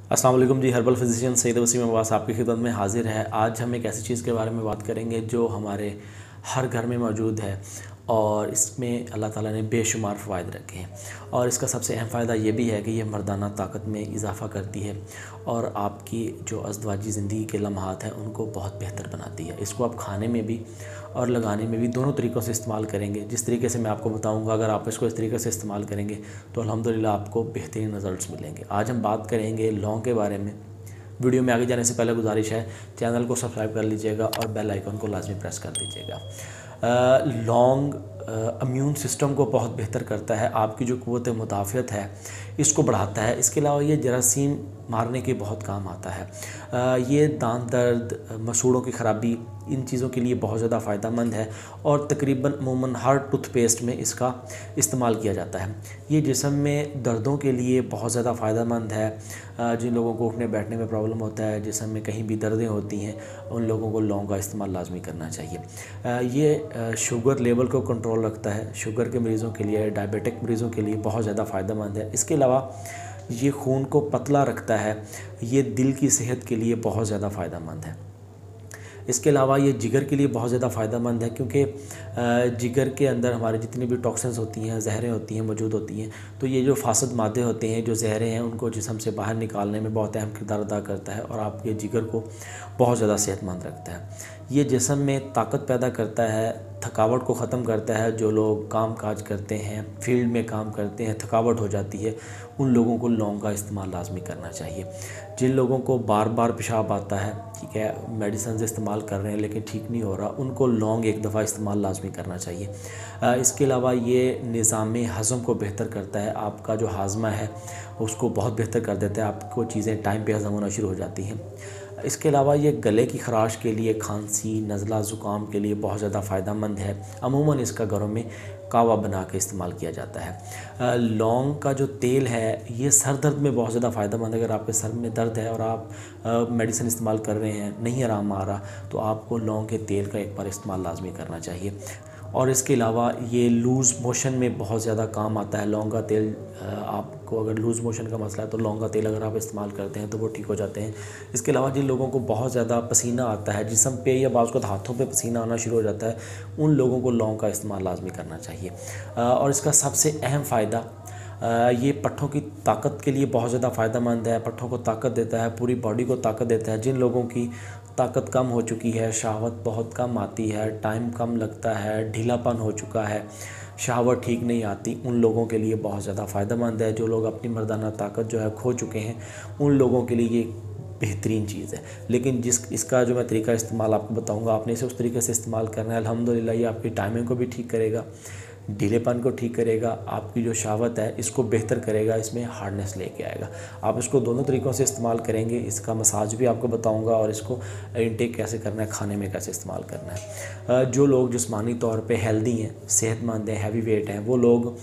अस्सलाम वालेकुम जी। Herbal physician Saeed Wasim Abbas आपकी खिदमत में हाजिर है। आज हम एक ऐसी चीज़ के बारे में बात करेंगे जो हमारे हर घर में मौजूद है और इसमें अल्लाह ताला ने बेशुमार फ़वाइद रखे हैं। और इसका सबसे अहम फ़ायदा ये भी है कि यह मर्दाना ताकत में इजाफ़ा करती है और आपकी जो अज़दवाजी ज़िंदगी के लम्हात हैं उनको बहुत बेहतर बनाती है। इसको आप खाने में भी और लगाने में भी दोनों तरीक़ों से इस्तेमाल करेंगे। जिस तरीके से मैं आपको बताऊंगा, अगर आप इसको इस तरीके से इस्तेमाल करेंगे तो अल्हम्दुलिल्लाह आपको बेहतरीन रिज़ल्ट्स मिलेंगे। आज हम बात करेंगे लौंग के बारे में। वीडियो में आगे जाने से पहले गुजारिश है, चैनल को सब्सक्राइब कर लीजिएगा और बेल आइकन को लाजमी प्रेस कर दीजिएगा। लौंग इम्यून सिस्टम को बहुत बेहतर करता है, आपकी जो क़ुव्वत मुदाफ़ियत है इसको बढ़ाता है। इसके अलावा ये जरासीम मारने के बहुत काम आता है। ये दांत दर्द, मसूड़ों की ख़राबी, इन चीज़ों के लिए बहुत ज़्यादा फ़ायदेमंद है और तकरीबन अमूमन हर टूथपेस्ट में इसका इस्तेमाल किया जाता है। ये जिस्म में दर्दों के लिए बहुत ज़्यादा फ़ायदेमंद है। जिन लोगों को उठने बैठने में प्रॉब्लम होता है, जिस्म में कहीं भी दर्दें होती हैं, उन लोगों को लौंग का इस्तेमाल लाजमी करना चाहिए। ये शुगर लेवल को कंट्रोल रखता है। शुगर के मरीज़ों के लिए, डायबिटिक मरीज़ों के लिए बहुत ज़्यादा फ़ायदेमंद है। इसके अलावा ये खून को पतला रखता है। ये दिल की सेहत के लिए बहुत ज़्यादा फ़ायदेमंद है। इसके अलावा ये जिगर के लिए बहुत ज़्यादा फ़ायदेमंद है, क्योंकि जिगर के अंदर हमारे जितनी भी टॉक्सिन्स होती हैं, जहरें होती हैं, मौजूद होती हैं। तो ये जो फासद मादे होते हैं, जो जहरें हैं, उनको जिस्म से बाहर निकालने में बहुत अहम किरदार अदा करता है और आपके जिगर को बहुत ज़्यादा सेहतमंद रखता है। ये जिस्म में ताकत पैदा करता है, थकावट को ख़त्म करता है। जो लोग काम काज करते हैं, फील्ड में काम करते हैं, थकावट हो जाती है, उन लोगों को लौंग का इस्तेमाल लाजमी करना चाहिए। जिन लोगों को बार बार पेशाब आता है, ठीक है, मेडिसिन इस्तेमाल कर रहे हैं लेकिन ठीक नहीं हो रहा, उनको लौंग एक दफ़ा इस्तेमाल लाजमी करना चाहिए। इसके अलावा ये निज़ाम हज़म को बेहतर करता है। आपका जो हाजमा है उसको बहुत बेहतर कर देता है, आपको चीज़ें टाइम पे हज़म होना शुरू हो जाती हैं। इसके अलावा ये गले की ख़राश के लिए, खांसी, नज़ला, ज़ुकाम के लिए बहुत ज़्यादा फ़ायदेमंद है। अमूमन इसका घरों में कावा बना के इस्तेमाल किया जाता है। लौंग का जो तेल है ये सर दर्द में बहुत ज़्यादा फ़ायदेमंद है। अगर आपके सर में दर्द है और आप मेडिसिन इस्तेमाल कर रहे हैं, नहीं आराम आ रहा, तो आपको लौंग के तेल का एक बार इस्तेमाल लाजमी करना चाहिए। और इसके अलावा ये लूज़ मोशन में बहुत ज़्यादा काम आता है। लौंग का तेल, आपको अगर लूज़ मोशन का मसला है तो लौंग का तेल अगर आप इस्तेमाल करते हैं तो वो ठीक हो जाते हैं। इसके अलावा जिन लोगों को बहुत ज़्यादा पसीना आता है जिस्म पे या बाज़ वक़्त हाथों पे पसीना आना शुरू हो जाता है, उन लोगों को लौंग का इस्तेमाल लाजमी करना चाहिए। और इसका सबसे अहम फ़ायदा, ये पट्ठों की ताकत के लिए बहुत ज़्यादा फ़ायदेमंद है। पट्ठों को ताकत देता है, पूरी बॉडी को ताकत देता है। जिन लोगों की ताकत कम हो चुकी है, शहावत बहुत कम आती है, टाइम कम लगता है, ढीलापन हो चुका है, शहावत ठीक नहीं आती, उन लोगों के लिए बहुत ज़्यादा फ़ायदेमंद है। जो लोग अपनी मर्दाना ताकत जो है खो चुके हैं, उन लोगों के लिए ये बेहतरीन चीज़ है। लेकिन इसका जो मैं तरीका इस्तेमाल आपको बताऊंगा, आपने इसे उस तरीके से इस्तेमाल करना है। अल्हम्दुलिल्लाह ये आपकी टाइमिंग को भी ठीक करेगा, ढीलेपन को ठीक करेगा, आपकी जो शहावत है इसको बेहतर करेगा, इसमें हार्डनेस लेके आएगा। आप इसको दोनों तरीक़ों से इस्तेमाल करेंगे। इसका मसाज भी आपको बताऊंगा और इसको इनटेक कैसे करना है, खाने में कैसे इस्तेमाल करना है। जो लोग जिस्मानी तौर पे हेल्दी हैं, सेहतमंद हैं, हैवी वेट हैं, वो लोग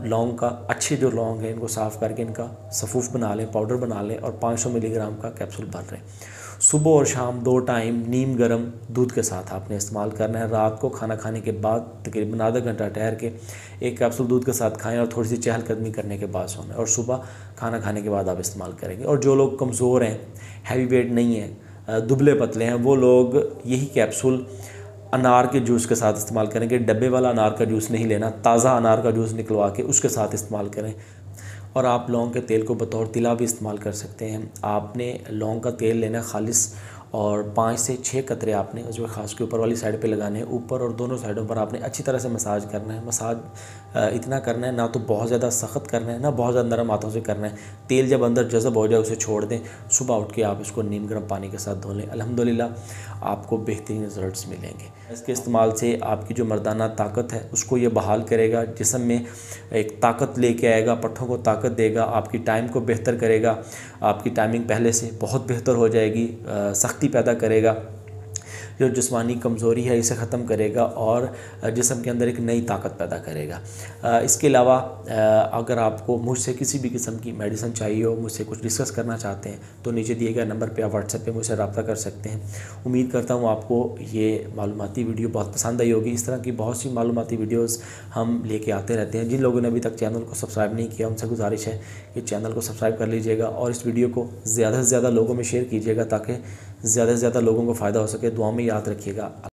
लौंग का, अच्छे जो लौंग हैं इनको साफ़ करके इनका सफ़ूफ़ बना लें, पाउडर बना लें और 500 मिलीग्राम का कैप्सूल भर लें। सुबह और शाम 2 टाइम नीम गर्म दूध के साथ आपने इस्तेमाल करना है। रात को खाना खाने के बाद तकरीबन आधा घंटा ठहर के एक कैप्सूल दूध के साथ खाएं और थोड़ी सी चहलकदमी करने के बाद सोना, और सुबह खाना खाने के बाद आप इस्तेमाल करेंगे। और जो लोग कमज़ोर हैं, हैवी वेट नहीं है, दुबले पतले हैं, वो लोग यही कैप्सूल अनार के जूस के साथ इस्तेमाल करेंगे। डब्बे वाला अनार का जूस नहीं लेना, ताज़ा अनार का जूस निकलवा के उसके साथ इस्तेमाल करें। और आप लौंग के तेल को बतौर तिला भी इस्तेमाल कर सकते हैं। आपने लौंग का तेल लेना खालिस और 5 से 6 कतरे आपने उसमें ख़ास के ऊपर वाली साइड पे लगाने हैं। ऊपर और दोनों साइडों पर आपने अच्छी तरह से मसाज करना है। मसाज इतना करना है, ना तो बहुत ज़्यादा सख्त करना है, ना बहुत ज़्यादा नरम हाथों से करना है। तेल जब अंदर जज़ब हो जाए उसे छोड़ दें। सुबह उठ के आप इसको नीम गर्म पानी के साथ धो लें। अल्हम्दुलिल्लाह आपको बेहतरीन रिज़ल्ट्स मिलेंगे। इसके इस्तेमाल से आपकी जो मर्दाना ताकत है उसको ये बहाल करेगा, जिस्म में एक ताकत लेके आएगा, पट्ठों को ताकत देगा, आपकी टाइम को बेहतर करेगा, आपकी टाइमिंग पहले से बहुत बेहतर हो जाएगी, सख्ती पैदा करेगा। जो जिस्मानी कमज़ोरी है इसे ख़त्म करेगा और जिस्म के अंदर एक नई ताकत पैदा करेगा। इसके अलावा अगर आपको मुझसे किसी भी किस्म की मेडिसिन चाहिए हो, मुझसे कुछ डिस्कस करना चाहते हैं तो नीचे दिए गए नंबर पे आप व्हाट्सएप पे मुझसे रब्ता कर सकते हैं। उम्मीद करता हूँ आपको ये मालूमाती वीडियो बहुत पसंद आई होगी। इस तरह की बहुत सी मालूमाती वीडियोस हम लेके आते रहते हैं। जिन लोगों ने अभी तक चैनल को सब्सक्राइब नहीं किया उनसे गुजारिश है कि चैनल को सब्सक्राइब कर लीजिएगा और इस वीडियो को ज़्यादा से ज़्यादा लोगों में शेयर कीजिएगा ताकि ज़्यादा से ज़्यादा लोगों को फ़ायदा हो सके। दुआ में याद रखिएगा।